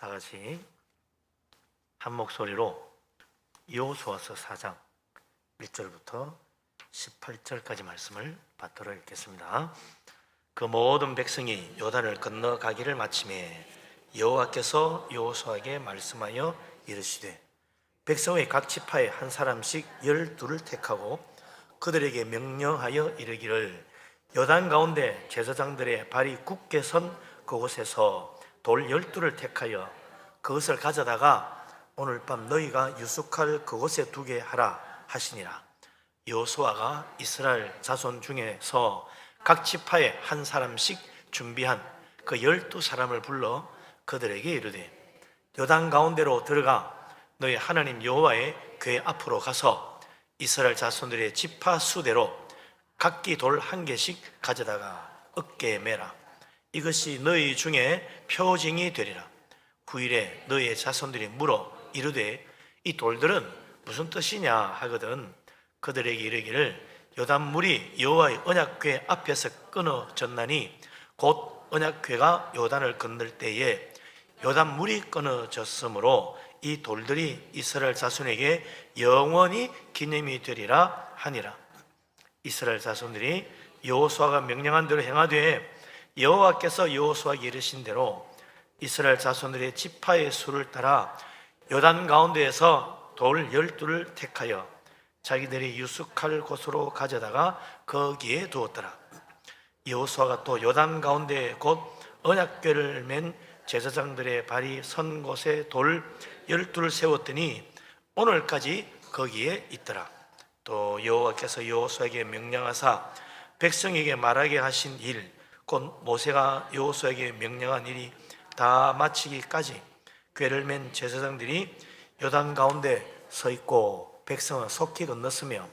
다 같이 한 목소리로 여호수아서 4장 1절부터 18절까지 말씀을 받도록 읽겠습니다. 그 모든 백성이 요단을 건너가기를 마침에 여호와께서 여호수아에게 말씀하여 이르시되 백성의 각 지파에 한 사람씩 12를 택하고 그들에게 명령하여 이르기를 요단 가운데 제사장들의 발이 굳게 선 그곳에서 돌 12를 택하여 그것을 가져다가 오늘 밤 너희가 유숙할 그곳에 두게 하라 하시니라. 여호수아가 이스라엘 자손 중에서 각 지파에 한 사람씩 준비한 그 12사람을 불러 그들에게 이르되 요단 가운데로 들어가 너희 하나님 여호와의 궤 앞으로 가서 이스라엘 자손들의 지파 수대로 각기 돌 1개씩 가져다가 어깨에 매라. 이것이 너희 중에 표징이 되리라. 후일에 너희의 자손들이 물어 이르되 이 돌들은 무슨 뜻이냐 하거든 그들에게 이르기를 요단물이 여호와의 언약궤 앞에서 끊어졌나니 곧 언약궤가 요단을 건널 때에 요단물이 끊어졌으므로 이 돌들이 이스라엘 자손에게 영원히 기념이 되리라 하니라. 이스라엘 자손들이 여호수아가 명령한 대로 행하되 여호와께서 여호수아에게 이르신 대로 이스라엘 자손들의 지파의 수를 따라 요단 가운데에서 돌 12를 택하여 자기들이 유숙할 곳으로 가져다가 거기에 두었더라. 여호수아가 또 요단 가운데 곧 언약궤를 맨 제사장들의 발이 선 곳에 돌 12를 세웠더니 오늘까지 거기에 있더라. 또 여호와께서 여호수아에게 명령하사 백성에게 말하게 하신 일 곧 모세가 여호수아에게 명령한 일이 다 마치기까지 궤를 맨 제사장들이 요단 가운데 서 있고 백성은 속히 건넜으며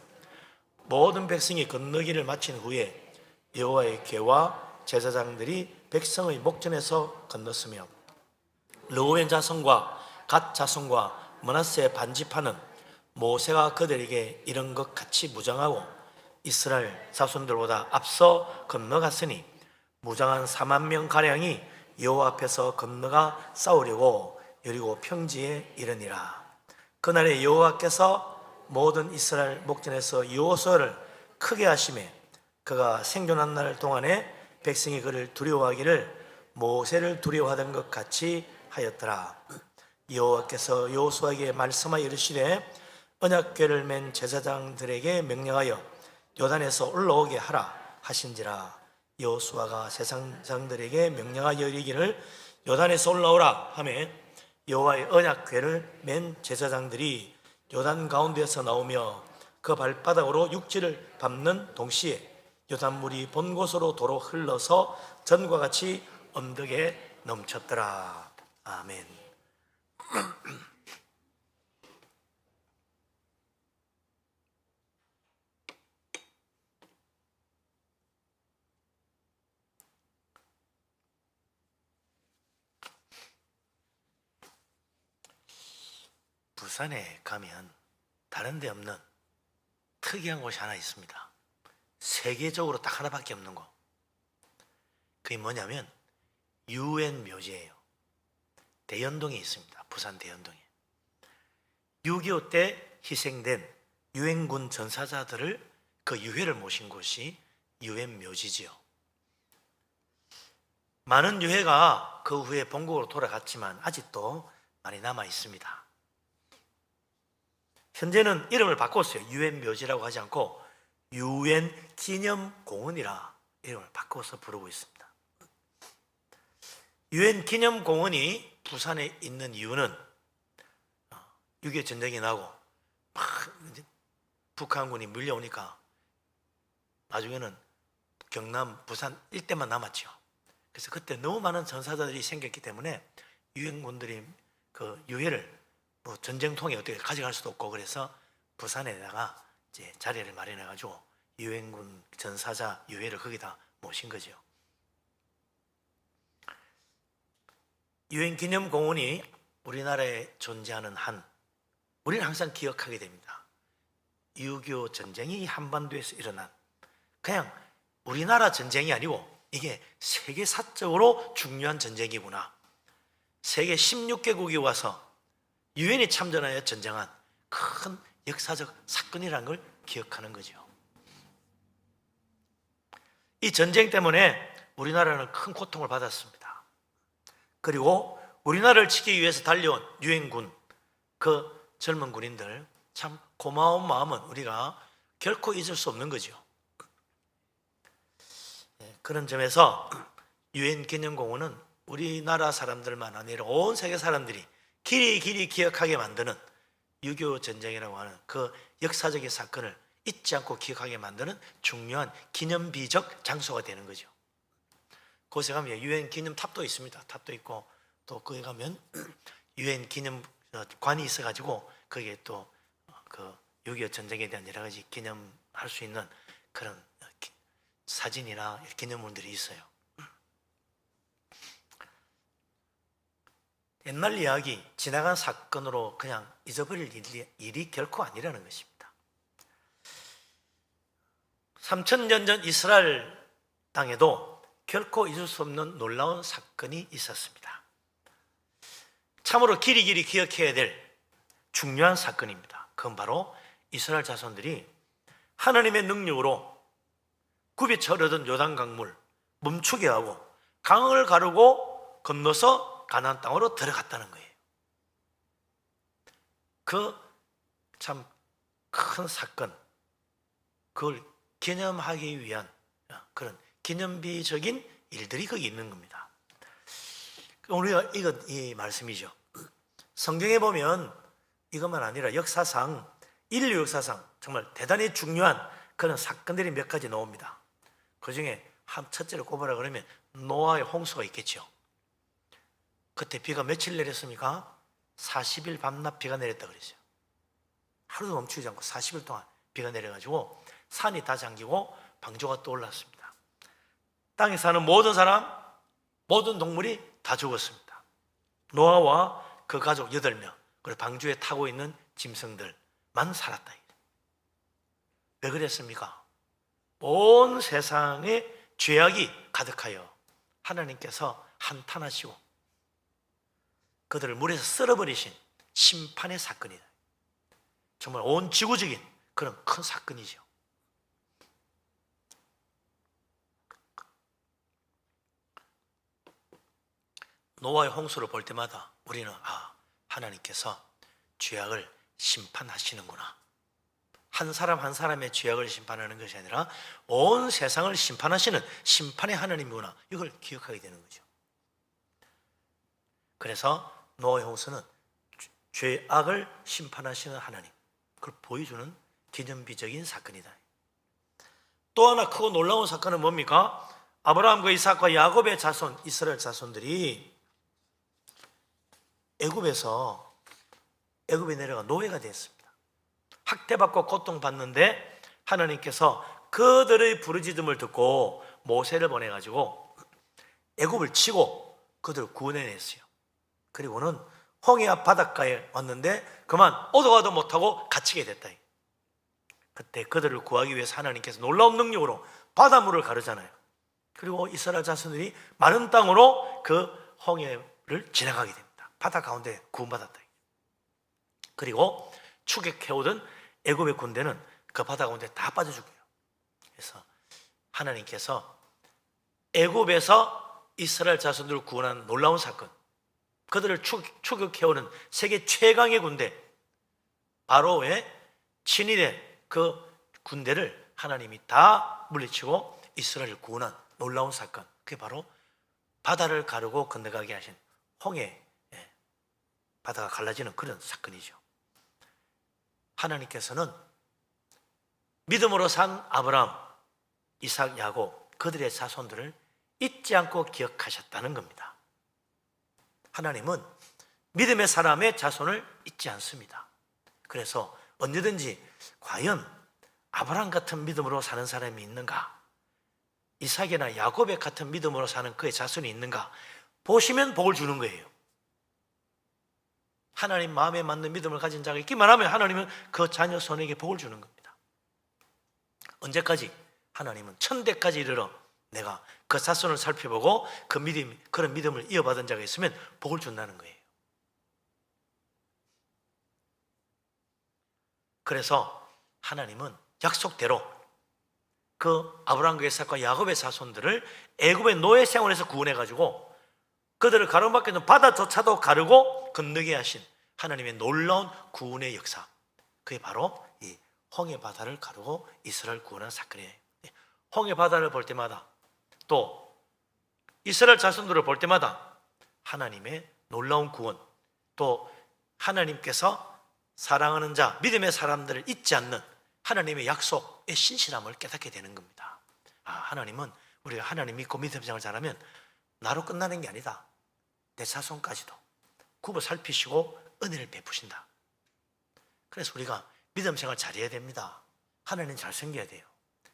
모든 백성이 건너기를 마친 후에 여호와의 궤와 제사장들이 백성의 목전에서 건넜으며 르우벤 자손과 갓 자손과 므낫세 반지파는 모세가 그들에게 이런 것 같이 무장하고 이스라엘 자손들보다 앞서 건너갔으니 무장한 4만 명 가량이 여호와 앞에서 건너가 싸우려고 여리고 평지에 이르니라. 그날에 여호와께서 모든 이스라엘 목전에서 여호수아를 크게 하시매 그가 생존한 날 동안에 백성이 그를 두려워하기를 모세를 두려워하던 것 같이 하였더라. 여호와께서 여호수아에게 말씀하여 이르시되 언약궤를 맨 제사장들에게 명령하여 요단에서 올라오게 하라 하신지라. 여호수아가 제사장들에게 명령하여 이르기를 요단에서 올라오라 하매 여호와의 언약궤를 맨 제사장들이 요단 가운데에서 나오며 그 발바닥으로 육지를 밟는 동시에 요단물이 본 곳으로 도로 흘러서 전과 같이 언덕에 넘쳤더라. 아멘. 부산에 가면 다른 데 없는 특이한 곳이 하나 있습니다. 세계적으로 딱 하나밖에 없는 곳. 그게 뭐냐면 유엔 묘지예요. 대연동에 있습니다. 부산 대연동에. 6.25 때 희생된 유엔군 전사자들을 그 유해를 모신 곳이 유엔 묘지지요. 많은 유해가 그 후에 본국으로 돌아갔지만 아직도 많이 남아 있습니다. 현재는 이름을 바꿨어요. 유엔 묘지라고 하지 않고 유엔 기념공원이라 이름을 바꿔서 부르고 있습니다. 유엔 기념공원이 부산에 있는 이유는 6.25 전쟁이 나고 막 북한군이 밀려오니까 나중에는 경남, 부산 일대만 남았죠. 그래서 그때 너무 많은 전사자들이 생겼기 때문에 유엔군들이 그 유해를 뭐 전쟁통에 어떻게 가져갈 수도 없고 그래서 부산에다가 이제 자리를 마련해가지고 유엔군 전사자 유해를 거기다 모신 거죠. 유엔 기념공원이 우리나라에 존재하는 한 우리는 항상 기억하게 됩니다. 6.25 전쟁이 한반도에서 일어난 그냥 우리나라 전쟁이 아니고 이게 세계사적으로 중요한 전쟁이구나. 세계 16개국이 와서 유엔이 참전하여 전쟁한 큰 역사적 사건이라는 걸 기억하는 거죠. 이 전쟁 때문에 우리나라는 큰 고통을 받았습니다. 그리고 우리나라를 지키기 위해서 달려온 유엔군, 그 젊은 군인들 참 고마운 마음은 우리가 결코 잊을 수 없는 거죠. 그런 점에서 유엔 기념공원은 우리나라 사람들만 아니라 온 세계 사람들이 길이 기억하게 만드는 6.25 전쟁이라고 하는 그 역사적인 사건을 잊지 않고 기억하게 만드는 중요한 기념비적 장소가 되는 거죠. 그곳에 가면 유엔 기념탑도 있습니다. 탑도 있고 또 거기 가면 유엔 기념관이 있어가지고 거기에 또 그 6.25 전쟁에 대한 여러 가지 기념할 수 있는 그런 사진이나 기념물들이 있어요. 옛날 이야기, 지나간 사건으로 그냥 잊어버릴 일이 결코 아니라는 것입니다. 3000년 전 이스라엘 땅에도 결코 잊을 수 없는 놀라운 사건이 있었습니다. 참으로 길이 기억해야 될 중요한 사건입니다. 그건 바로 이스라엘 자손들이 하나님의 능력으로 굽이쳐 흐르던 요단 강물 멈추게 하고 강을 가르고 건너서 가나안 땅으로 들어갔다는 거예요. 그 참 큰 사건, 그걸 기념하기 위한 그런 기념비적인 일들이 거기 있는 겁니다. 우리가 이 말씀이죠. 성경에 보면 이것만 아니라 역사상, 인류 역사상 정말 대단히 중요한 그런 사건들이 몇 가지 나옵니다. 그 중에 첫째로 꼽으라 그러면 노아의 홍수가 있겠죠. 그때 비가 며칠 내렸습니까? 40일 밤낮 비가 내렸다 그랬어요. 하루도 멈추지 않고 40일 동안 비가 내려가지고 산이 다 잠기고 방조가 떠올랐습니다. 땅에 사는 모든 사람, 모든 동물이 다 죽었습니다. 노아와 그 가족 8명, 그리고 방주에 타고 있는 짐승들만 살았다. 왜 그랬습니까? 온 세상에 죄악이 가득하여 하나님께서 한탄하시고 그들을 물에서 쓸어버리신 심판의 사건이다. 정말 온 지구적인 그런 큰 사건이죠. 노아의 홍수를 볼 때마다 우리는 하나님께서 죄악을 심판하시는구나. 한 사람 한 사람의 죄악을 심판하는 것이 아니라 온 세상을 심판하시는 심판의 하나님이구나. 이걸 기억하게 되는 거죠. 그래서 노아의 홍수는 죄악을 심판하시는 하나님, 그걸 보여주는 기념비적인 사건이다. 또 하나 크고 놀라운 사건은 뭡니까? 아브라함과 이삭과 야곱의 자손, 이스라엘 자손들이 애굽에 내려가 노예가 됐습니다. 학대받고 고통받는데 하나님께서 그들의 부르짖음을 듣고 모세를 보내가지고 애굽을 치고 그들을 구원해냈어요. 그리고는 홍해 바닷가에 왔는데 그만 오도가도 못하고 갇히게 됐다. 그때 그들을 구하기 위해서 하나님께서 놀라운 능력으로 바닷물을 가르잖아요. 그리고 이스라엘 자손들이 마른 땅으로 그 홍해를 지나가게 됩니다. 바다 가운데 구원받았다. 그리고 추격해오던 애굽의 군대는 그 바다 가운데 다 빠져 죽어요. 그래서 하나님께서 애굽에서 이스라엘 자손들을 구원한 놀라운 사건, 그들을 추격해오는 세계 최강의 군대 바로의 친위된 그 군대를 하나님이 다 물리치고 이스라엘을 구원한 놀라운 사건, 그게 바로 바다를 가르고 건너가게 하신 홍해 바다가 갈라지는 그런 사건이죠. 하나님께서는 믿음으로 산 아브라함, 이삭, 야곱 그들의 자손들을 잊지 않고 기억하셨다는 겁니다. 하나님은 믿음의 사람의 자손을 잊지 않습니다. 그래서 언제든지 과연 아브라함 같은 믿음으로 사는 사람이 있는가, 이삭이나 야곱의 같은 믿음으로 사는 그의 자손이 있는가 보시면 복을 주는 거예요. 하나님 마음에 맞는 믿음을 가진 자가 있기만 하면 하나님은 그 자녀 손에게 복을 주는 겁니다. 언제까지? 하나님은 천대까지 이르러 내가 그 자손을 살펴보고 그런 믿음을 이어받은 자가 있으면 복을 준다는 거예요. 그래서 하나님은 약속대로 그 아브라함과 이삭과 야곱의 자손들을 애굽의 노예 생활에서 구원해가지고 그들을 가로막혀 있는 바다조차도 가르고 건너게 하신 하나님의 놀라운 구원의 역사, 그게 바로 이 홍해 바다를 가르고 이스라엘 구원한 사건이에요. 홍해 바다를 볼 때마다 또 이스라엘 자손들을 볼 때마다 하나님의 놀라운 구원, 또 하나님께서 사랑하는 자, 믿음의 사람들을 잊지 않는 하나님의 약속의 신실함을 깨닫게 되는 겁니다. 하나님은 우리가 하나님 믿고 믿음 생활을 잘하면 나로 끝나는 게 아니다. 내 자손까지도 굽어 살피시고 은혜를 베푸신다. 그래서 우리가 믿음 생활 잘해야 됩니다. 하나님 잘 생겨야 돼요.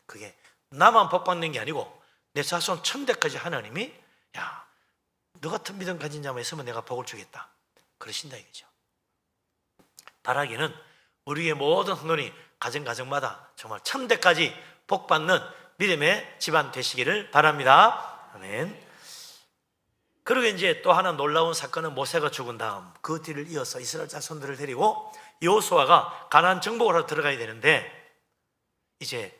그게 나만 복 받는 게 아니고 내 자손 천대까지 하나님이 야, 너 같은 믿음 가진 자만 있으면 내가 복을 주겠다, 그러신다 이거죠. 바라기는 우리의 모든 혼돈이 가정마다 정말 천대까지 복 받는 믿음의 집안 되시기를 바랍니다. 아멘. 그리고 이제 또 하나 놀라운 사건은 모세가 죽은 다음 그 뒤를 이어서 이스라엘 자손들을 데리고 여호수아가 가나안 정복을 하러 들어가야 되는데, 이제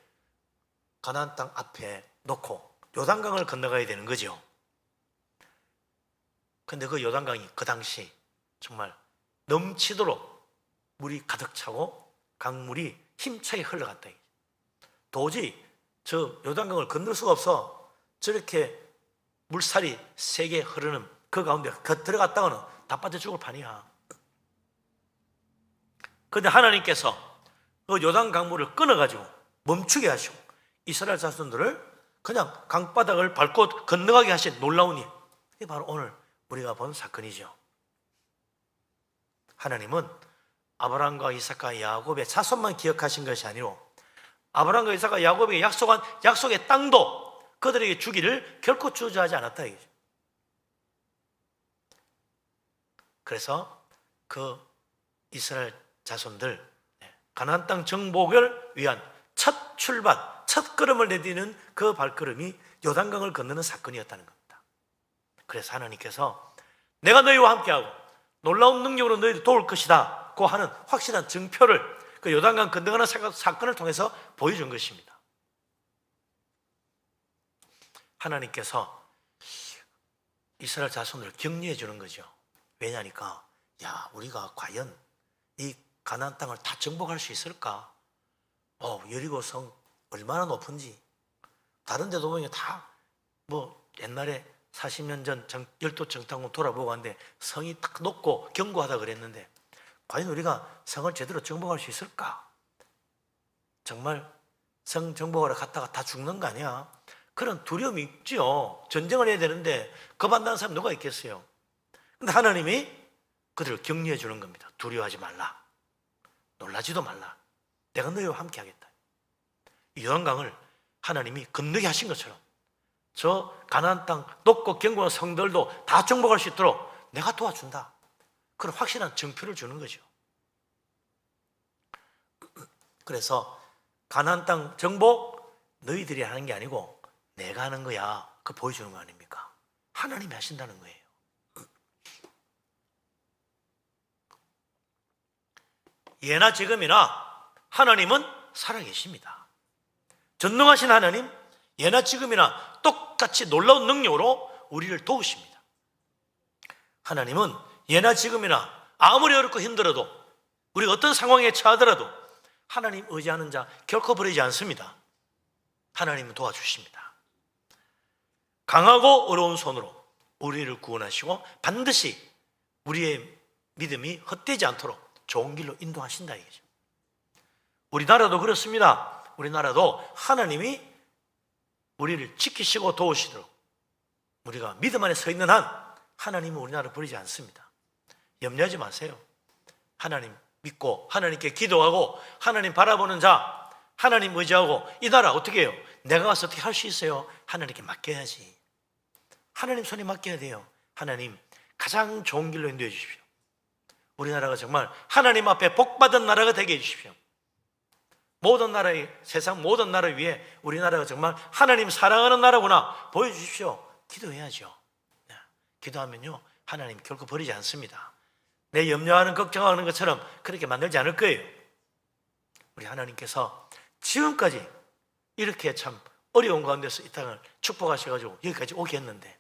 가나안 땅 앞에 놓고 요단강을 건너가야 되는 거죠. 근데 그 요단강이 그 당시 정말 넘치도록 물이 가득 차고 강물이 힘차게 흘러갔다. 도저히 저 요단강을 건널 수가 없어. 저렇게 물살이 세게 흐르는 그 가운데 들어갔다가는 다 빠져 죽을 판이야. 그런데 하나님께서 그 요단 강물을 끊어가지고 멈추게 하시고 이스라엘 자손들을 그냥 강바닥을 밟고 건너가게 하신 놀라운 일, 이게 바로 오늘 우리가 본 사건이죠. 하나님은 아브라함과 이삭과 야곱의 자손만 기억하신 것이 아니고 아브라함과 이삭과 야곱에게 약속한 약속의 땅도 그들에게 주기를 결코 주저하지 않았다 이거죠. 그래서 그 이스라엘 자손들 가나안 땅 정복을 위한 첫 출발, 첫 걸음을 내디는 그 발걸음이 요단강을 건너는 사건이었다는 겁니다. 그래서 하나님께서 내가 너희와 함께하고 놀라운 능력으로 너희를 도울 것이다 고 하는 확실한 증표를 그 요단강 건너가는 사건을 통해서 보여준 것입니다. 하나님께서 이스라엘 자손들을 격려해 주는 거죠. 왜냐니까 야, 우리가 과연 이 가나안 땅을 다 정복할 수 있을까? 여리고 성 얼마나 높은지, 다른 데도 보면 다 옛날에 40년 전 열도 정탐꾼 돌아보고 왔는데 성이 딱 높고 견고하다 그랬는데 과연 우리가 성을 제대로 정복할 수 있을까? 정말 성 정복하러 갔다가 다 죽는 거 아니야? 그런 두려움이 있죠. 전쟁을 해야 되는데 겁안다는 사람 누가 있겠어요? 근데 하나님이 그들을 격려해 주는 겁니다. 두려워하지 말라, 놀라지도 말라, 내가 너희와 함께 하겠다. 이 요단강을 하나님이 건너게 하신 것처럼 저 가나안 땅 높고 견고한 성들도 다 정복할 수 있도록 내가 도와준다, 그런 확실한 증표를 주는 거죠. 그래서 가나안 땅 정복 너희들이 하는 게 아니고 내가 하는 거야, 그 보여주는 거 아닙니까? 하나님이 하신다는 거예요. 예나 지금이나 하나님은 살아계십니다. 전능하신 하나님, 예나 지금이나 똑같이 놀라운 능력으로 우리를 도우십니다. 하나님은 예나 지금이나 아무리 어렵고 힘들어도, 우리가 어떤 상황에 처하더라도 하나님 의지하는 자 결코 버리지 않습니다. 하나님은 도와주십니다. 강하고 어려운 손으로 우리를 구원하시고 반드시 우리의 믿음이 헛되지 않도록 좋은 길로 인도하신다 이거죠. 우리나라도 그렇습니다. 우리나라도 하나님이 우리를 지키시고 도우시도록 우리가 믿음 안에 서 있는 한 하나님은 우리나라를 버리지 않습니다. 염려하지 마세요. 하나님 믿고 하나님께 기도하고 하나님 바라보는 자, 하나님 의지하고 이 나라 어떻게 해요? 내가 가서 어떻게 할 수 있어요? 하나님께 맡겨야지. 하나님 손에 맡겨야 돼요. 하나님 가장 좋은 길로 인도해 주십시오. 우리나라가 정말 하나님 앞에 복받은 나라가 되게 해주십시오. 모든 나라의 세상 모든 나라 위에 우리나라가 정말 하나님 사랑하는 나라구나 보여주십시오. 기도해야죠. 기도하면요 하나님 결코 버리지 않습니다. 내 염려하는 걱정하는 것처럼 그렇게 만들지 않을 거예요. 우리 하나님께서 지금까지 이렇게 참 어려운 가운데서 이 땅을 축복하셔가지고 여기까지 오게 했는데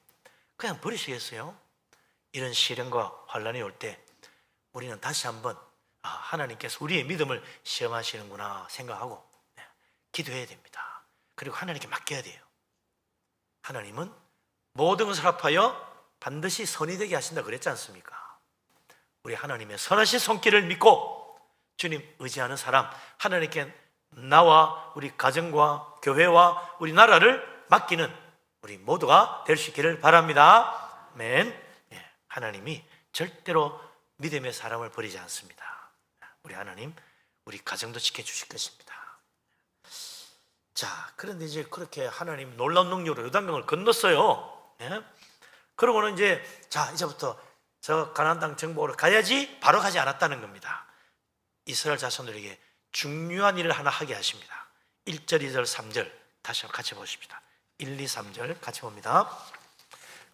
그냥 버리시겠어요? 이런 시련과 환란이 올 때 우리는 다시 한번 하나님께서 우리의 믿음을 시험하시는구나 생각하고 기도해야 됩니다. 그리고 하나님께 맡겨야 돼요. 하나님은 모든 것을 합하여 반드시 선이 되게 하신다 그랬지 않습니까? 우리 하나님의 선하신 손길을 믿고 주님 의지하는 사람, 하나님께 나와 우리 가정과 교회와 우리 나라를 맡기는 우리 모두가 될 수 있기를 바랍니다. 아멘. 하나님이 절대로 믿음의 사람을 버리지 않습니다. 우리 하나님 우리 가정도 지켜주실 것입니다. 자, 그런데 이제 그렇게 하나님 놀라운 능력으로 요단강을 건넜어요. 그러고는 이제부터 저 가나안 땅 정복으로 가야지 바로 가지 않았다는 겁니다. 이스라엘 자손들에게 중요한 일을 하나 하게 하십니다. 1절, 2절, 3절 다시 한번 같이 보십시다. 1, 2, 3절 같이 봅니다.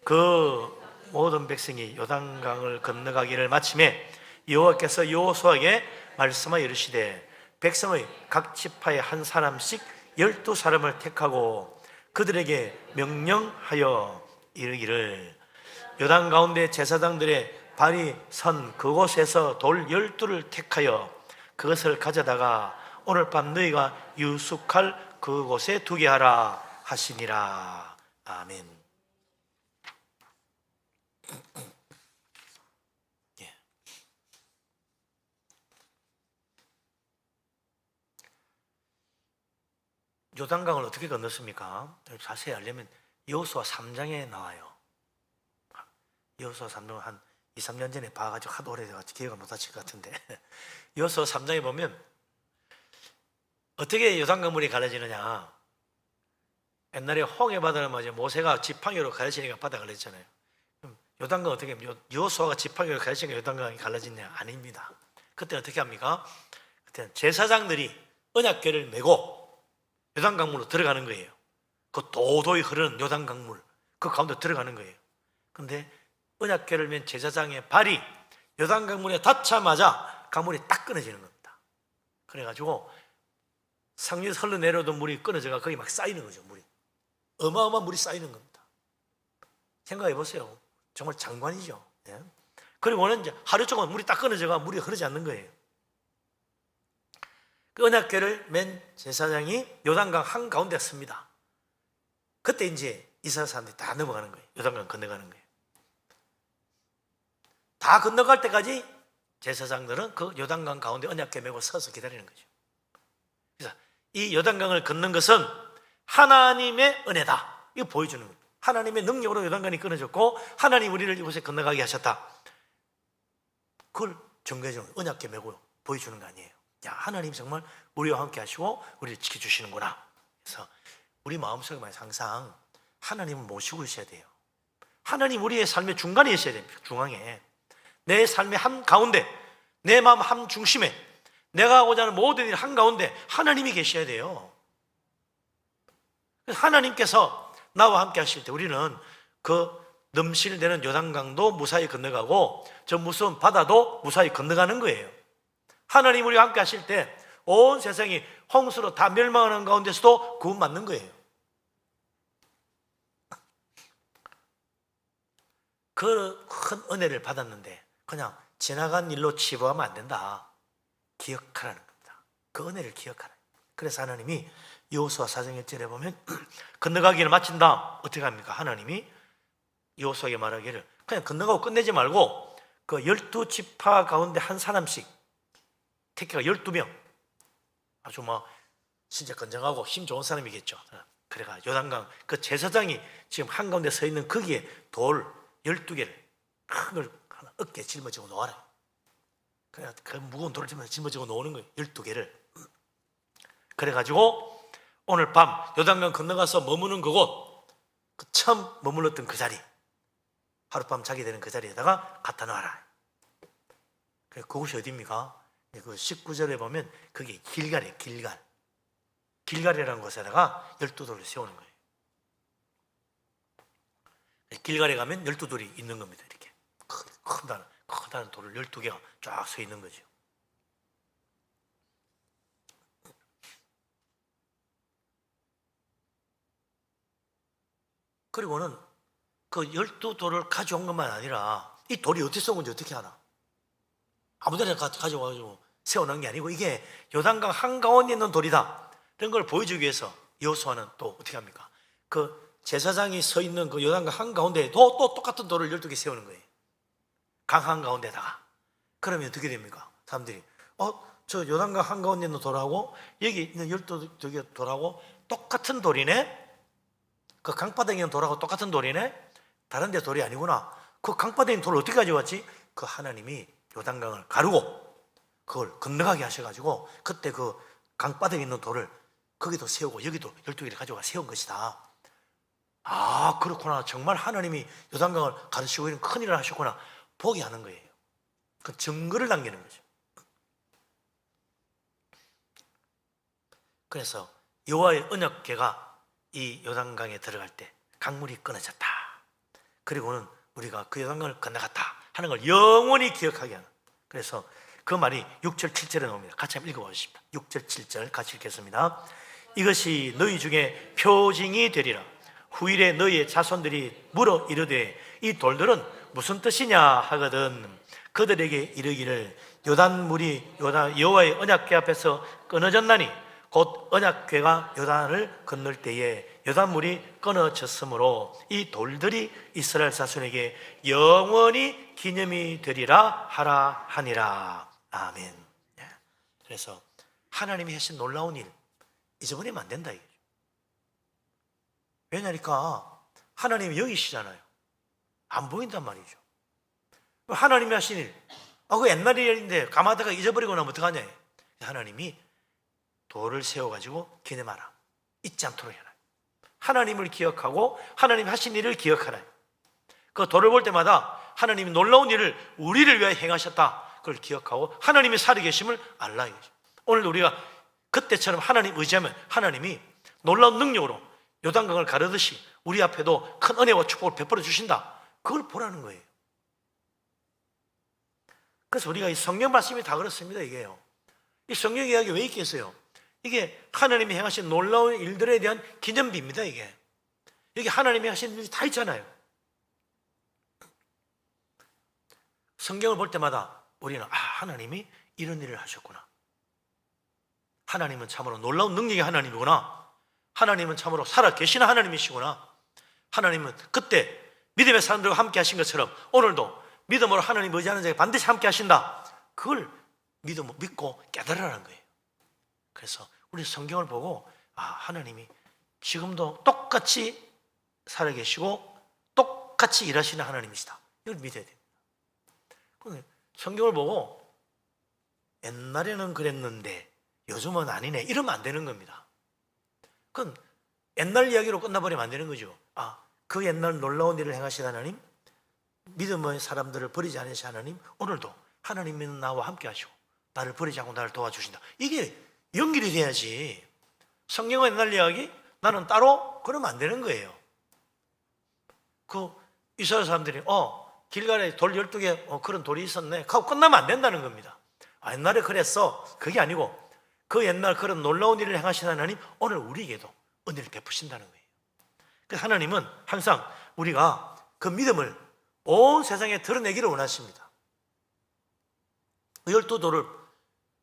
그 모든 백성이 요단강을 건너가기를 마침에 여호와께서 여호수아에게 말씀하여 이르시되 백성의 각 지파에 한 사람씩 12사람을 택하고 그들에게 명령하여 이르기를 요단 가운데 제사장들의 발이 선 그곳에서 돌 12를 택하여 그것을 가져다가 오늘 밤 너희가 유숙할 그곳에 두게 하라 하시니라. 아멘. 요단강을 어떻게 건넜습니까? 자세히 알려면 여호수아 3장에 나와요. 여호수아 3장은 한 2, 3년 전에 봐가지고 하도 오래돼가지고 기억을 못 하실 것 같은데 여호수아 3장에 보면 어떻게 요단강 물이 갈라지느냐. 옛날에 홍해 바다를 맞아 모세가 지팡이로 갈라지니까 바다가 갈라졌잖아요. 그럼 요단강 어떻게 여호수아가 지팡이로 갈라지니까 요단강이 갈라지냐? 아닙니다. 그때 어떻게 합니까? 그때는 제사장들이 언약궤를 메고 요단강물로 들어가는 거예요. 그 도도히 흐르는 요단강물 그 가운데 들어가는 거예요. 근데 언약궤를 맨 제사장의 발이 요단강물에 닿자마자 강물이 딱 끊어지는 겁니다. 그래가지고 상류에서 흘러내려오던 물이 끊어져가 거기 막 쌓이는 거죠. 물이 어마어마한 물이 쌓이는 겁니다. 생각해 보세요. 정말 장관이죠. 그리고는 이제 하루 종일 물이 딱 끊어져가 물이 흐르지 않는 거예요. 그 언약궤를 맨 제사장이 요단강 한가운데 씁니다. 그때 이제 이스라엘 사람들이 다 넘어가는 거예요. 요단강 건너가는 거예요. 다 건너갈 때까지 제사장들은 그 요단강 가운데 언약궤 메고 서서 기다리는 거죠. 그래서 이 요단강을 걷는 것은 하나님의 은혜다. 이거 보여주는 거예요. 하나님의 능력으로 요단강이 끊어졌고 하나님 우리를 이곳에 건너가게 하셨다. 그걸 증거해주는 거예요. 언약궤 메고 보여주는 거 아니에요. 야, 하나님 정말 우리와 함께 하시고 우리를 지켜주시는구나. 그래서 우리 마음속에 항상 하나님을 모시고 있어야 돼요. 하나님 우리의 삶의 중간에 있어야 됩니다. 중앙에. 내 삶의 한가운데, 내 마음 한중심에, 내가 하고자 하는 모든 일 한가운데 하나님이 계셔야 돼요. 하나님께서 나와 함께 하실 때 우리는 그 넘실대는 요단강도 무사히 건너가고 저 무서운 바다도 무사히 건너가는 거예요. 하나님 우리와 함께 하실 때 온 세상이 홍수로 다 멸망하는 가운데서도 구원받는 거예요. 그 큰 은혜를 받았는데 그냥 지나간 일로 치부하면 안 된다. 기억하라는 겁니다. 그 은혜를 기억하라. 그래서 하나님이 여호수아 4장 1절에 보면 건너가기를 마친다. 어떻게 합니까? 하나님이 여호수아에게 말하기를 그냥 건너가고 끝내지 말고 그 12지파 가운데 한 사람씩 택해가 12명 아주 진짜 건장하고 힘 좋은 사람이겠죠. 그래가 요단강 그 제사장이 지금 한가운데 서 있는 거기에 돌 12개를 큰 걸 하나 어깨에 짊어지고 놓아라. 그래 그 무거운 돌을 짊어지고 놓는 거예요. 12개를. 그래가지고 오늘 밤 요단강 건너가서 머무는 그곳 그 처음 머물렀던 그 자리 하룻밤 자게 되는 그 자리에다가 갖다 놔라. 그곳이 어디입니까? 그 19절에 보면 그게 길갈이에요. 길갈. 길갈이라는 곳에다가 12돌을 세우는 거예요. 길갈에 가면 12돌이 있는 겁니다. 이렇게 크다는 돌을 12개가 쫙 서 있는 거죠. 그리고는 그 12돌을 가져온 것만 아니라 이 돌이 어디서 온 건지 어떻게 알아? 아무데나 가져와가지고 세워놓은 게 아니고 이게 요단강 한가운데 있는 돌이다 이런 걸 보여주기 위해서 여호수아는 또 어떻게 합니까? 그 제사장이 서 있는 그 요단강 한가운데에 또 똑같은 돌을 12개 세우는 거예요. 강 한가운데다가. 그러면 어떻게 됩니까? 사람들이 저 요단강 한가운데 있는 돌하고 여기 있는 12개 돌하고 똑같은 돌이네? 그 강바닥에 있는 돌하고 똑같은 돌이네? 다른 데 돌이 아니구나. 그 강바닥에 있는 돌을 어떻게 가져왔지? 그 하나님이 요단강을 가르고 그걸 건너가게 하셔가지고 그때 그 강바닥에 있는 돌을 거기도 세우고 여기도 12개를 가져가 세운 것이다. 아, 그렇구나. 정말 하나님이 요단강을 가르치고 이런 큰 일을 하셨구나. 보게 하는 거예요. 그 증거를 남기는 거죠. 그래서 여호와의 언약궤가 이 요단강에 들어갈 때 강물이 끊어졌다. 그리고는 우리가 그 요단강을 건너갔다 하는 걸 영원히 기억하게 하는. 그래서 그 말이 6절 7절에 나옵니다. 같이 한번 읽어보십시오. 6절 7절 같이 읽겠습니다. 이것이 너희 중에 표징이 되리라. 후일에 너희의 자손들이 물어 이르되 이 돌들은 무슨 뜻이냐 하거든 그들에게 이르기를 요단물이 여호와의 언약궤 앞에서 끊어졌나니 곧 언약궤가 요단을 건널 때에 요단물이 끊어졌으므로 이 돌들이 이스라엘 자손에게 영원히 기념이 되리라 하라 하니라. 아멘. 그래서 하나님이 하신 놀라운 일 잊어버리면 안 된다 이거죠. 왜냐니까 하나님이 여기 계시잖아요. 안 보인단 말이죠. 하나님이 하신 일, 그 옛날 일인데 가마다가 잊어버리고 나면 어떡하냐. 하나님이 돌을 세워가지고 기념하라. 잊지 않도록 해라. 하나님을 기억하고 하나님 하신 일을 기억하라. 그 돌을 볼 때마다 하나님이 놀라운 일을 우리를 위하여 행하셨다. 그걸 기억하고 하나님이 살아계심을 알라. 오늘 우리가 그때처럼 하나님 의지하면 하나님이 놀라운 능력으로 요단강을 가르듯이 우리 앞에도 큰 은혜와 축복을 베풀어 주신다. 그걸 보라는 거예요. 그래서 우리가 이 성경 말씀이 다 그렇습니다. 이게요. 이 성경 이야기 왜 있겠어요? 이게 하나님이 행하신 놀라운 일들에 대한 기념비입니다. 이게 여기 하나님이 하신 일이 다 있잖아요. 성경을 볼 때마다 우리는 하나님이 이런 일을 하셨구나. 하나님은 참으로 놀라운 능력의 하나님이구나. 하나님은 참으로 살아계시는 하나님이시구나. 하나님은 그때 믿음의 사람들과 함께 하신 것처럼 오늘도 믿음으로 하나님 의지하는 자에게 반드시 함께 하신다. 그걸 믿고 깨달으라는 거예요. 그래서 우리 성경을 보고 하나님이 지금도 똑같이 살아계시고 똑같이 일하시는 하나님이시다. 이걸 믿어야 됩니다. 성경을 보고 옛날에는 그랬는데 요즘은 아니네 이러면 안 되는 겁니다. 그건 옛날 이야기로 끝나버리면 안 되는 거죠. 그 옛날 놀라운 일을 행하신 하나님, 믿음의 사람들을 버리지 않으신 하나님, 오늘도 하나님 믿는 나와 함께 하시고 나를 버리지 않고 나를 도와주신다. 이게 연결이 돼야지. 성경의 옛날 이야기 나는 따로 그러면 안 되는 거예요. 그 이스라엘 사람들이 길갈에 돌 12개 그런 돌이 있었네 하고 끝나면 안 된다는 겁니다. 옛날에 그랬어. 그게 아니고 그 옛날 그런 놀라운 일을 행하신 하나님 오늘 우리에게도 은혜를 베푸신다는 거예요. 그래서 하나님은 항상 우리가 그 믿음을 온 세상에 드러내기를 원하십니다. 12돌을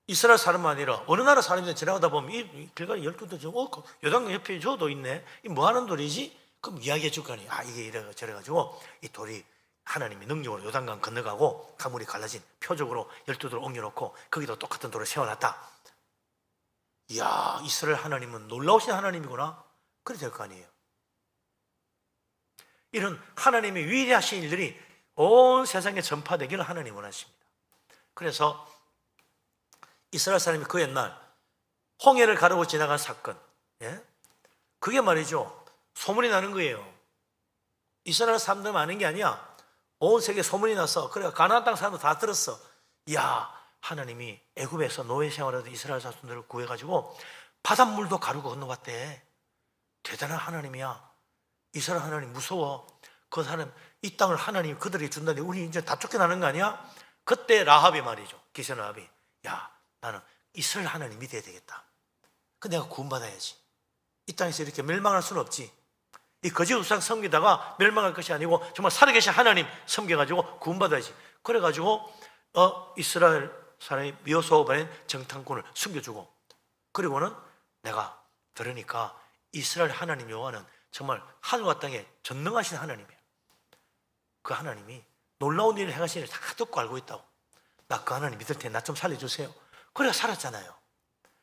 이스라엘 사람만 아니라 어느 나라 사람이 지나가다 보면 이 길가에 12돌 요단강 옆에 저도 있네. 이 뭐 하는 돌이지? 그럼 이야기해 줄 거 아니에요. 이게 이래 저래가지고 이 돌이 하나님의 능력으로 요단강 건너가고 강물이 갈라진 표적으로 12돌을 옮겨놓고 거기도 똑같은 돌을 세워놨다. 이야, 이스라엘 하나님은 놀라우신 하나님이구나. 그래 될 거 아니에요. 이런 하나님의 위대하신 일들이 온 세상에 전파되기를 하나님 원하십니다. 그래서 이스라엘 사람이 그 옛날 홍해를 가르고 지나간 사건, 그게 말이죠, 소문이 나는 거예요. 이스라엘 사람들만 아는 게 아니야. 온 세계에 소문이 나서 그래 가나안 땅 사람들 다 들었어. 이야, 하나님이 애굽에서 노예 생활하던 이스라엘 자손들을 구해가지고 바닷물도 가르고 건너갔대. 대단한 하나님이야. 이스라엘 하나님 무서워. 그 사람 이 땅을 하나님이 그들에게 준다는데 우리 이제 다 쫓겨나는 거 아니야? 그때 라합이 말이죠. 기생 라합이, 야, 나는 이스라엘 하나님 믿어야 되겠다. 그 내가 구원받아야지. 이 땅에서 이렇게 멸망할 수는 없지. 이 거짓 우상 섬기다가 멸망할 것이 아니고 정말 살아계신 하나님 섬겨가지고 구원받아야지. 그래가지고 이스라엘 사람이 묘소반인 정탐꾼을 숨겨주고, 그리고는 내가 들으니까 이스라엘 하나님 여호와는 정말 하늘과 땅에 전능하신 하나님이에요. 그 하나님이 놀라운 일을 행하시는 일을 다 듣고 알고 있다고. 나 그 하나님 믿을 테니 나 좀 살려주세요. 그래야 살았잖아요.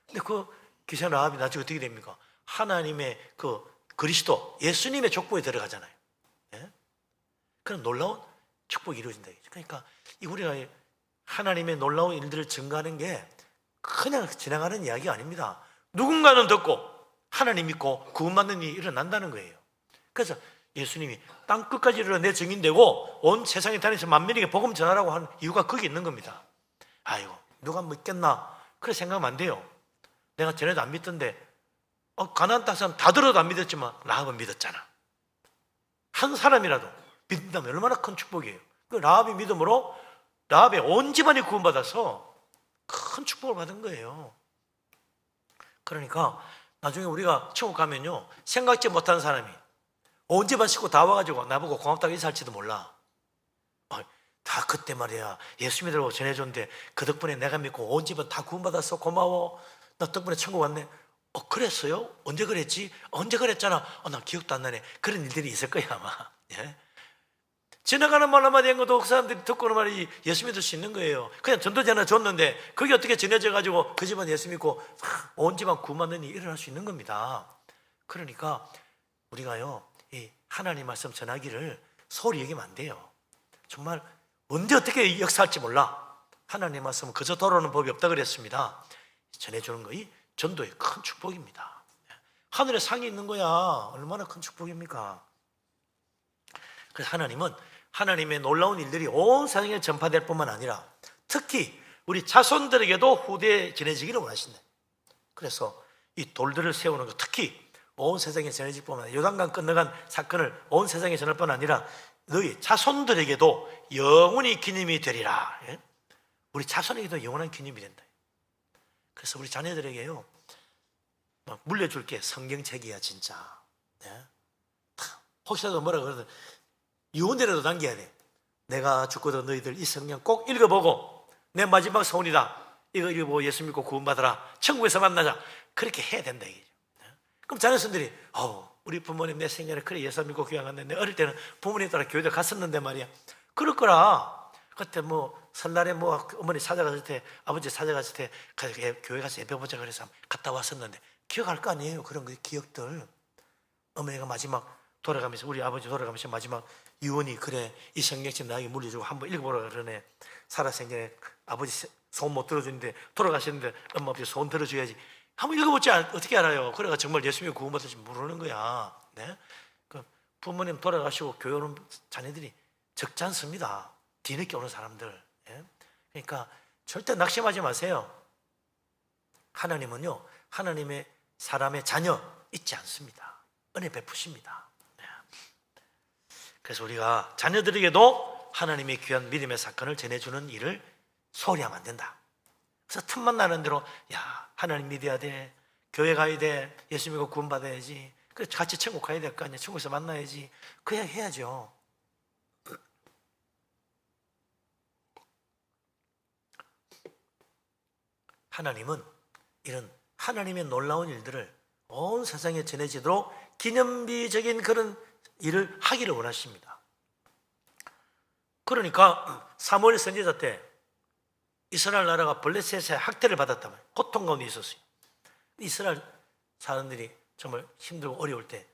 근데 그 기생 라합이 나중에 어떻게 됩니까? 하나님의 그 그리스도 예수님의 족보에 들어가잖아요. 예? 그런 놀라운 축복이 이루어진다. 그러니까 우리가 하나님의 놀라운 일들을 증거하는 게 그냥 지나가는 이야기가 아닙니다. 누군가는 듣고 하나님 믿고 구원받는 일이 일어난다는 거예요. 그래서 예수님이 땅 끝까지 이르러 내 증인되고 온 세상에 다니면서 만민에게 복음 전하라고 하는 이유가 거기 있는 겁니다. 아이고, 누가 믿겠나? 그래 생각하면 안 돼요. 내가 전에도 안 믿던데 가나안 땅 사람 다 들어도 안 믿었지만 라합은 믿었잖아. 한 사람이라도 믿는다면 얼마나 큰 축복이에요. 그 라합이 믿음으로 라합의 온 집안이 구원받아서 큰 축복을 받은 거예요. 그러니까 나중에 우리가 천국 가면요, 생각지 못한 사람이 온 집안 식구 다 와가지고 나보고 고맙다고 인사할지도 몰라. 다 그때 말이야 예수 믿으라고 전해줬는데 그 덕분에 내가 믿고 온 집안 다 구원받았어, 고마워, 나 덕분에 천국 왔네. 그랬어요? 언제 그랬지? 언제 그랬잖아. 나 기억도 안 나네. 그런 일들이 있을 거야 아마. 예? 지나가는 말 한마디 한 것도 그 사람들이 듣고는 말이 예수 믿을 수 있는 거예요. 그냥 전도지 하나 줬는데 그게 어떻게 전해져가지고 그 집안 예수 믿고 온 집안 구원받는 일이 일어날 수 있는 겁니다. 그러니까 우리가요, 이 하나님 말씀 전하기를 소홀히 여기면 안 돼요. 정말 언제 어떻게 역사할지 몰라. 하나님 말씀은 그저 돌아오는 법이 없다 그랬습니다. 전해주는 거, 이 전도의 큰 축복입니다. 하늘에 상이 있는 거야. 얼마나 큰 축복입니까? 그래서 하나님은 하나님의 놀라운 일들이 온 세상에 전파될 뿐만 아니라 특히 우리 자손들에게도 후대에 전해지기를 원하신다. 그래서 이 돌들을 세우는 거, 특히 온 세상에 전해질 뿐만 아니라 요단강 건너간 사건을 온 세상에 전할 뿐 아니라 너희 자손들에게도 영원히 기념이 되리라. 우리 자손에게도 영원한 기념이 된다. 그래서 우리 자녀들에게요, 막 물려줄 게 성경책이야 진짜. 혹시라도 뭐라 그러든 유언이라도 남겨야 돼. 내가 죽고도 너희들 이 성경 꼭 읽어보고 내 마지막 소원이다, 이거 읽어보고 예수 믿고 구원받아라, 천국에서 만나자, 그렇게 해야 된다 이거죠. 그럼 자녀선들이 우리 부모님 내 생일에 그래 예수 믿고 교회 갔는데 어릴 때는 부모님 따라 교회도 갔었는데 말이야. 그럴 거라. 그때 설날에 어머니 찾아갔을 때, 아버지 찾아갔을 때 교회 가서 예배 보자 그래서 갔다 왔었는데 기억할 거 아니에요. 그런 그 기억들. 어머니가 마지막 돌아가면서, 우리 아버지 돌아가면서 마지막 유언이, 그래 이 성경책 나에게 물려주고 한번 읽어보라 그러네. 살아생전에 아버지 소원 못 들어주는데 돌아가셨는데 엄마 아버지 소원 들어줘야지. 한번 읽어보지 어떻게 알아요? 그래가 정말 예수 믿고 구원받을지 모르는 거야. 네? 그 부모님 돌아가시고 교회 오는 자녀들이 적지 않습니다. 뒤늦게 오는 사람들. 예? 그러니까 절대 낙심하지 마세요. 하나님은요, 하나님의 사람의 자녀 잊지 않습니다. 은혜 베푸십니다. 네. 그래서 우리가 자녀들에게도 하나님의 귀한 믿음의 사건을 전해주는 일을 소홀히 하면 안 된다. 그래서 틈만 나는 대로 하나님 믿어야 돼, 교회 가야 돼, 예수 믿고 구원받아야지, 그래서 같이 천국 가야 될 거 아니야, 천국에서 만나야지, 그냥 해야죠. 하나님은 이런 하나님의 놀라운 일들을 온 세상에 전해지도록 기념비적인 그런 일을 하기를 원하십니다. 그러니까 사무엘 선지자 때 이스라엘 나라가 블레셋의 학대를 받았다면 고통 가운데 있었어요. 이스라엘 사람들이 정말 힘들고 어려울 때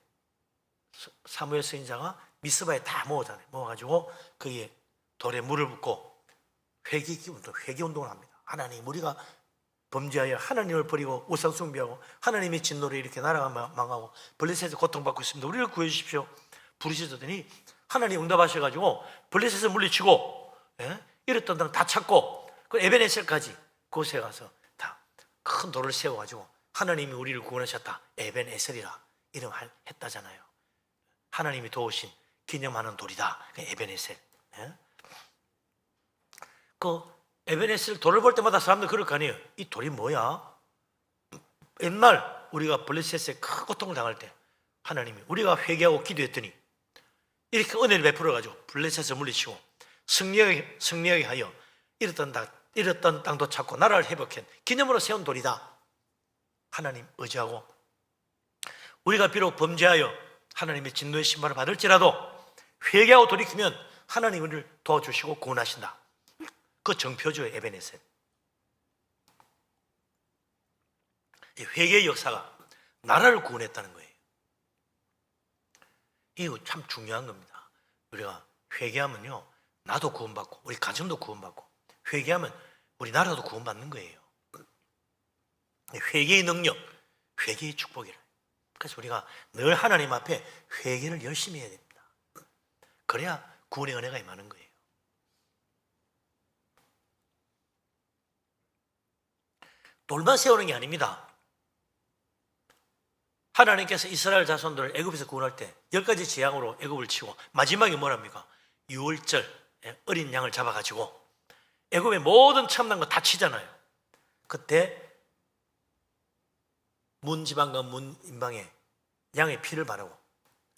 사무엘 선지자가 미스바에 다 모으잖아요. 모아가지고 거기에 돌에 물을 붓고 회개 운동을 합니다. 하나님, 우리가 범죄하여 하나님을 버리고 우상 숭배하고 하나님의 진노를 이렇게 나라가 망하고 블레셋에서 고통받고 있습니다. 우리를 구해 주십시오. 부르시더니 하나님 응답하셔가지고 블레셋을 물리치고, 이랬던 땅 다 찾고 그 에베네셀까지 그곳에 가서 다 큰 돌을 세워가지고 하나님이 우리를 구원하셨다. 에벤에셀이라 이름했다잖아요. 하나님이 도우신 기념하는 돌이다. 에벤에셀. 예? 그 에벤에셀 돌을 볼 때마다 사람들 그럴 거 아니에요. 이 돌이 뭐야? 옛날 우리가 블레셋에 큰 고통을 당할 때 하나님이 우리가 회개하고 기도했더니 이렇게 은혜를 베풀어가지고 블레셋을 물리치고 승리하게 하여 잃었던 땅도 찾고 나라를 회복한 기념으로 세운 돌이다. 하나님 의지하고 우리가 비록 범죄하여 하나님의 진노의 심판을 받을지라도 회개하고 돌이키면 하나님 우리를 도와주시고 구원하신다. 그 정표죠. 에벤에셀. 회개의 역사가 나라를 구원했다는 거예요. 이거 참 중요한 겁니다. 우리가 회개하면요, 나도 구원받고 우리 가정도 구원받고, 회개하면 우리 나라도 구원받는 거예요. 회개의 능력, 회개의 축복이라. 그래서 우리가 늘 하나님 앞에 회개를 열심히 해야 됩니다. 그래야 구원의 은혜가 임하는 거예요. 돌만 세우는 게 아닙니다. 하나님께서 이스라엘 자손들을 애굽에서 구원할 때 10가지 재앙으로 애굽을 치고 마지막에 뭐랍니까? 유월절 어린 양을 잡아가지고 애굽의 모든 참난 거 다 치잖아요. 그때 문지방과 문인방에 양의 피를 바르고,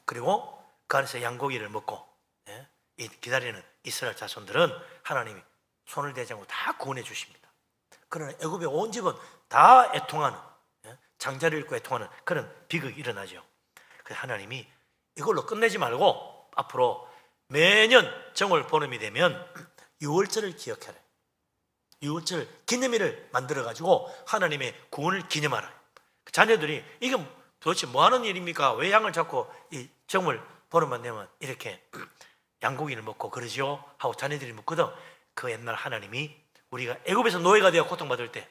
그리고 그 안에서 양고기를 먹고 기다리는 이스라엘 자손들은 하나님이 손을 대지 않고 다 구원해 주십니다. 그러나 애굽의 온 집은 다 애통하는, 장자를 잃고 애통하는 그런 비극이 일어나죠. 그래서 하나님이 이걸로 끝내지 말고 앞으로 매년 정월 보름이 되면 유월절을 기억하라. 유월절 기념일을 만들어가지고 하나님의 구원을 기념하라. 자녀들이 이게 도대체 뭐 하는 일입니까? 왜 양을 잡고 이 정월 보름만 되면 이렇게 양고기를 먹고 그러지요? 하고 자녀들이 묻거든. 그 옛날 하나님이 우리가 애굽에서 노예가 되어 고통받을 때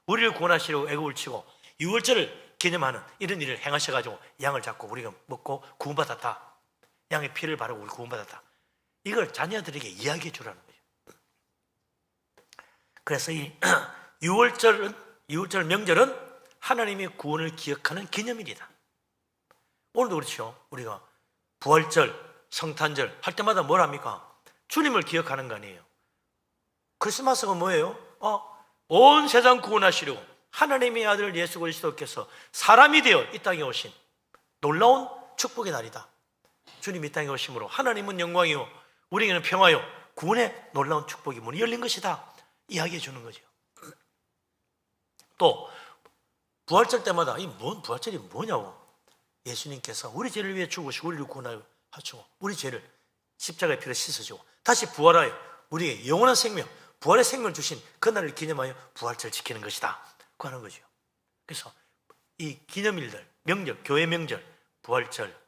우리를 구원하시려고 애굽을 치고 유월절을 기념하는 이런 일을 행하셔가지고 양을 잡고 우리가 먹고 구원받았다. 양의 피를 바르고 우리 구원받았다. 이걸 자녀들에게 이야기해 주라는 거예요. 그래서 이 유월절 명절은 하나님의 구원을 기억하는 기념일이다. 오늘도 그렇죠. 우리가 부활절, 성탄절 할 때마다 뭘 합니까? 주님을 기억하는 거 아니에요. 크리스마스가 뭐예요? 온 세상 구원하시려고 하나님의 아들 예수 그리스도께서 사람이 되어 이 땅에 오신 놀라운 축복의 날이다. 주님 이 땅에 오심으로 하나님은 영광이요 우리에게는 평화요 구원의 놀라운 축복이 문이 열린 것이다. 이야기해 주는 거죠. 또 부활절 때마다 이 부활절이 뭐냐고, 예수님께서 우리 죄를 위해 죽으시고 우리를 구원하시고 우리 죄를 십자가의 피로 씻어주고 다시 부활하여 우리에게 영원한 생명, 부활의 생명을 주신 그날을 기념하여 부활절 지키는 것이다. 그 하는 거죠. 그래서 이 기념일들, 명절, 교회 명절, 부활절,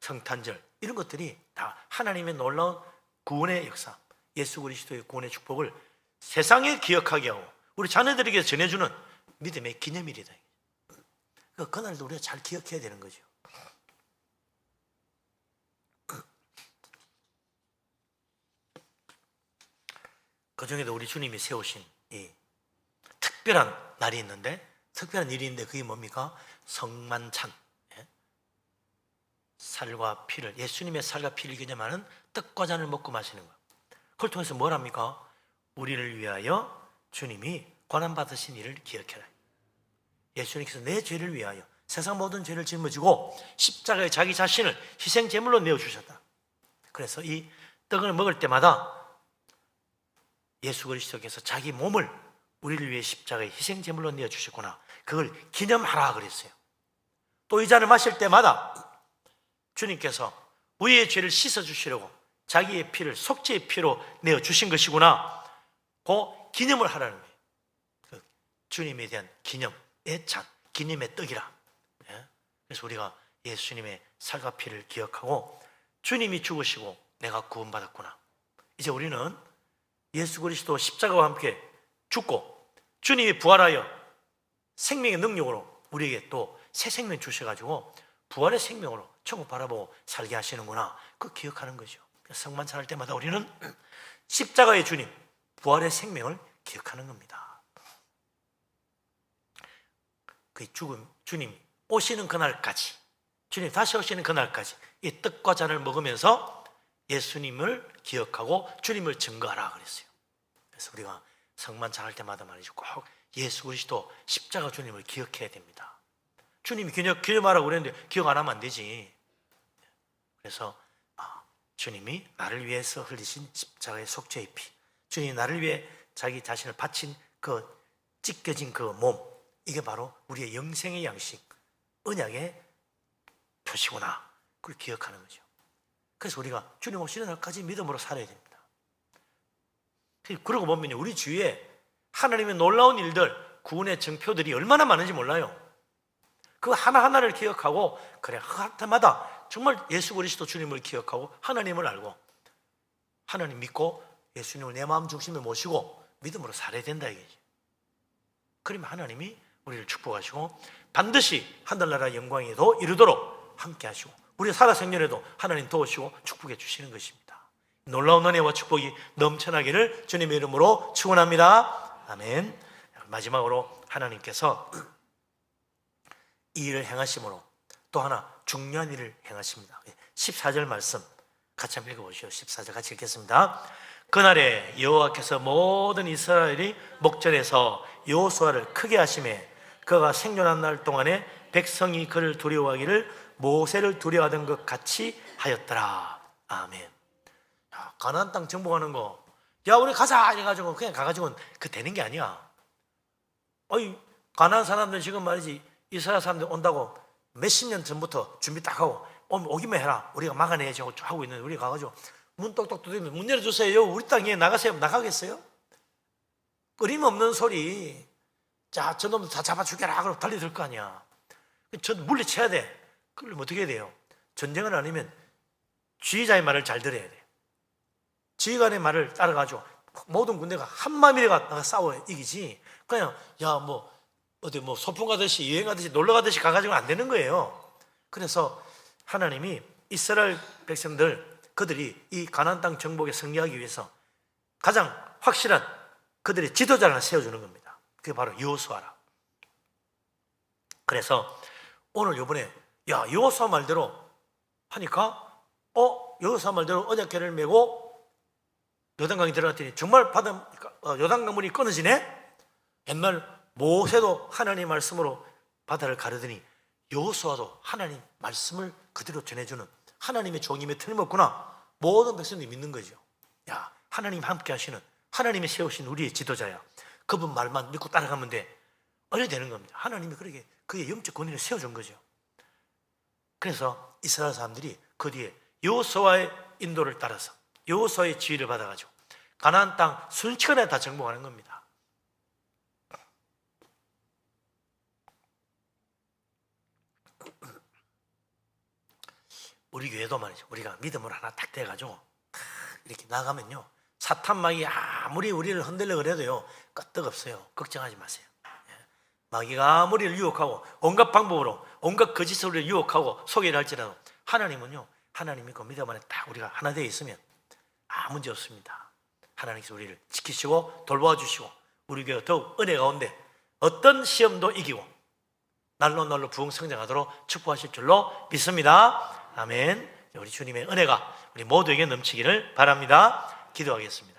성탄절 이런 것들이 다 하나님의 놀라운 구원의 역사, 예수 그리스도의 구원의 축복을 세상에 기억하게 하고 우리 자녀들에게 전해주는 믿음의 기념일이다. 그날도 우리가 잘 기억해야 되는 거죠. 그 중에도 우리 주님이 세우신 이 특별한 날이 있는데, 특별한 일이 있는데 그게 뭡니까? 성만찬. 살과 피를, 예수님의 살과 피를 기념하는 떡과 잔을 먹고 마시는 것. 그걸 통해서 뭘 합니까? 우리를 위하여 주님이 고난받으신 일을 기억해라. 예수님께서 내 죄를 위하여 세상 모든 죄를 짊어지고 십자가에 자기 자신을 희생 제물로 내어주셨다. 그래서 이 떡을 먹을 때마다 예수 그리스도께서 자기 몸을 우리를 위해 십자가에 희생 제물로 내어주셨구나, 그걸 기념하라 그랬어요. 또 이 잔을 마실 때마다 주님께서 우리의 죄를 씻어주시려고 자기의 피를 속죄의 피로 내어주신 것이구나, 그 기념을 하라는 거예요. 그 주님에 대한 기념의 잔, 기념의 떡이라. 그래서 우리가 예수님의 살과 피를 기억하고 주님이 죽으시고 내가 구원받았구나, 이제 우리는 예수 그리스도 십자가와 함께 죽고 주님이 부활하여 생명의 능력으로 우리에게 또 새 생명 주셔가지고 부활의 생명으로 천국 바라보고 살게 하시는구나, 그 기억하는 거죠. 성만찬 할 때마다 우리는 십자가의 주님, 부활의 생명을 기억하는 겁니다. 그 죽음, 주님 오시는 그날까지, 주님 다시 오시는 그날까지 이 떡과 잔을 먹으면서 예수님을 기억하고 주님을 증거하라 그랬어요. 그래서 우리가 성만 잘할 때마다 말이죠, 꼭 예수 그리스도 십자가 주님을 기억해야 됩니다. 주님이 기념하라고 그랬는데 기억 안 하면 안 되지. 그래서 주님이 나를 위해서 흘리신 십자가의 속죄의 피, 주님이 나를 위해 자기 자신을 바친 그 찢겨진 그 몸, 이게 바로 우리의 영생의 양식, 언약의 표시구나, 그걸 기억하는 거죠. 그래서 우리가 주님 오시는 날까지 믿음으로 살아야 됩니다. 그러고 보면 우리 주위에 하나님의 놀라운 일들, 구원의 증표들이 얼마나 많은지 몰라요. 그 하나하나를 기억하고, 그래, 할 때마다 정말 예수 그리스도 주님을 기억하고 하나님을 알고 하나님 믿고 예수님을 내 마음 중심에 모시고 믿음으로 살아야 된다 이거지. 그러면 하나님이 우리를 축복하시고 반드시 하늘나라 영광에도 이루도록 함께 하시고 우리 살아생전에도 하나님 도우시고 축복해 주시는 것입니다. 놀라운 은혜와 축복이 넘쳐나기를 주님의 이름으로 축원합니다. 아멘. 마지막으로 하나님께서 이 일을 행하심으로 또 하나 중요한 일을 행하십니다. 14절 말씀 같이 한번 읽어보시죠. 14절 같이 읽겠습니다. 그날에 여호와께서 모든 이스라엘이 목전에서 여호수아를 크게 하시매 그가 생존한 날 동안에 백성이 그를 두려워하기를 모세를 두려워하던 것 같이 하였더라. 아멘. 야, 가나안 땅 정복하는 거, 야 우리 가자 해가지고 그냥 가가지고는 그 되는 게 아니야. 어이, 가나안 사람들 지금 말이지 이스라엘 사람들 온다고 몇십 년 전부터 준비 딱 하고 오기만 해라, 우리가 막아내야지 하고 있는데 우리가 가가지고 문 똑똑 두드리면 문 열어주세요, 우리 땅에 나가세요, 나가겠어요? 끊임없는 소리, 자 저놈들 다 잡아 죽여라 그러고 달려들 거 아니야. 저 물리쳐야 돼. 그럼 어떻게 해야 돼요? 전쟁을 아니면 지휘자의 말을 잘 들어야 돼. 지휘관의 말을 따라가지고 모든 군대가 한마음이 나가 싸워야 이기지. 그냥 야 뭐 어디 뭐 소풍 가듯이 여행 가듯이 놀러 가듯이 가가지고는 안 되는 거예요. 그래서 하나님이 이스라엘 백성들, 그들이 이 가나안 땅 정복에 승리하기 위해서 가장 확실한 그들의 지도자를 세워주는 겁니다. 그게 바로 여호수아라. 그래서 오늘 요번에 야 여호수아 말대로 하니까 여호수아 말대로 언약궤를 메고 요단강에 들어갔더니 정말 요단강 물이 끊어지네. 옛날 모세도 하나님 말씀으로 바다를 가르더니 여호수아도 하나님 말씀을 그대로 전해주는 하나님의 종임에 틀림없구나. 모든 백성들이 믿는 거죠. 야, 하나님 함께 하시는, 하나님이 세우신 우리의 지도자야. 그분 말만 믿고 따라가면 돼. 어려 되는 겁니다. 하나님이 그렇게 그의 영적 권위를 세워준 거죠. 그래서 이스라엘 사람들이 그 뒤에 여호수아의 인도를 따라서 여호수아의 지휘를 받아가지고 가나안 땅 순식간에 다 정복하는 겁니다. 우리 교회도 말이죠. 우리가 믿음으로 하나 딱 돼가지고 이렇게 나가면요, 사탄마귀 아무리 우리를 흔들려 그래도요 끄떡없어요. 걱정하지 마세요. 마귀가 아무리 유혹하고 온갖 방법으로 온갖 거짓으로 우리를 유혹하고 속이려 할지라도 하나님은요, 하나님이 그 믿음 안에 딱 우리가 하나 되어 있으면 아무 문제 없습니다. 하나님께서 우리를 지키시고 돌봐주시고 우리 교회가 더욱 은혜 가운데 어떤 시험도 이기고 날로 부흥성장하도록 축복하실 줄로 믿습니다. 아멘. 우리 주님의 은혜가 우리 모두에게 넘치기를 바랍니다. 기도하겠습니다.